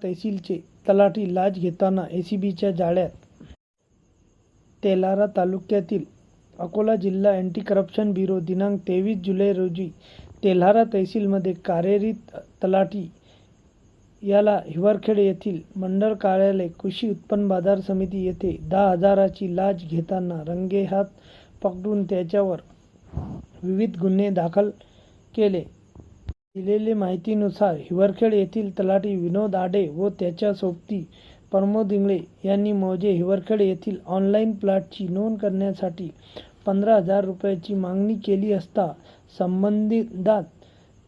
तहसीलचे तलाठी लाच घेताना एसीबीच्या जाळ्यात. तेल्हारा तालुक्यातील अकोला जिल्हा अँटी करप्शन ब्युरो दिनांक 23 जुलै रोजी तेल्हारा तहसीलमध्ये कार्यरत तलाठी याला हिवरखेड येथील मंडळ कार्यालय कृषी उत्पन्न बाजार समिती येथे 10,000ची लाच घेताना रंगेहात पकडून त्याच्यावर विविध गुन्हे दाखल केले. दिलेल्या माहितीनुसार हिवरखेड येथील तलाठी विनोद आडे व त्याच्या सोबती प्रमोद इंगळे यांनी मौजे हिवरखेड येथील ऑनलाईन प्लॉटची नोंद करण्यासाठी 15,000 रुपयांची मागणी केली असता संबंधितांना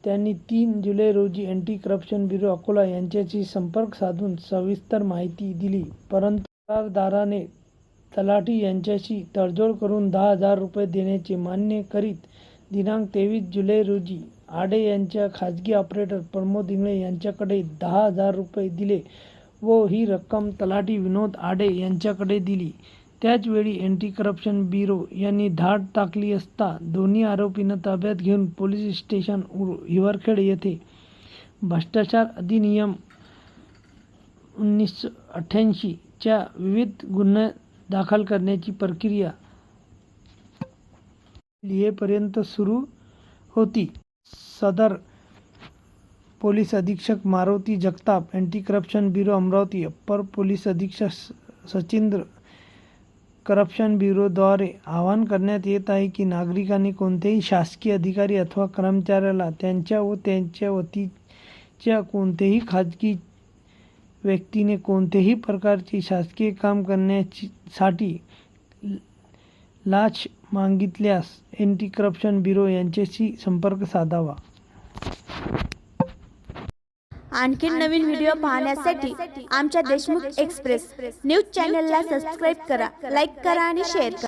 त्यांनी 3 जुलै रोजी अँटी करप्शन ब्युरो अकोला यांच्याशी संपर्क साधून सविस्तर माहिती दिली, परंतु तक्रारदाराने तलाठी यांच्याशी तडजोड करून 10,000 रुपये देण्याचे मान्य करीत दिनांक 23 जुलै रोजी आडे यांच्या खाजगी ऑपरेटर प्रमोद इंगळे यांच्याकडे 10,000 रुपये दिले व ही रक्कम तलाठी विनोद आडे यांच्याकडे दिली. त्याचवेळी अँटी करप्शन ब्युरो यांनी धाड टाकली असता दोन्ही आरोपींना ताब्यात घेऊन पोलीस स्टेशन हिवरखेड येथे भ्रष्टाचार अधिनियम 1988 च्या विविध गुन्हे दाखल करण्याची प्रक्रिया लिहेपर्यंत सुरू होती. सदर पोलीस अधीक्षक Maruti Jagtap, anti corruption bureau Amravati, upper police अधीक्षक सचिंद्र, करप्शन ब्युरोद्वारे आवाहन करण्यात येत आहे की नागरिकांनी कोणत्याही शासकीय अधिकारी अथवा कर्मचाऱ्याला त्यांच्या व त्यांच्या वतीच्या कोणत्याही खाजगी व्यक्तीने कोणत्याही प्रकारचे शासकीय काम करण्यासाठी लाच मागितल्यास अँटी करप्शन ब्युरो यांच्याशी संपर्क साधावा. आणखी नवीन व्हिडिओ पाहण्यासाठी आमच्या देशमुख एक्सप्रेस न्यूज चॅनलला सबस्क्राईब करा, लाईक करा आणि शेअर करा.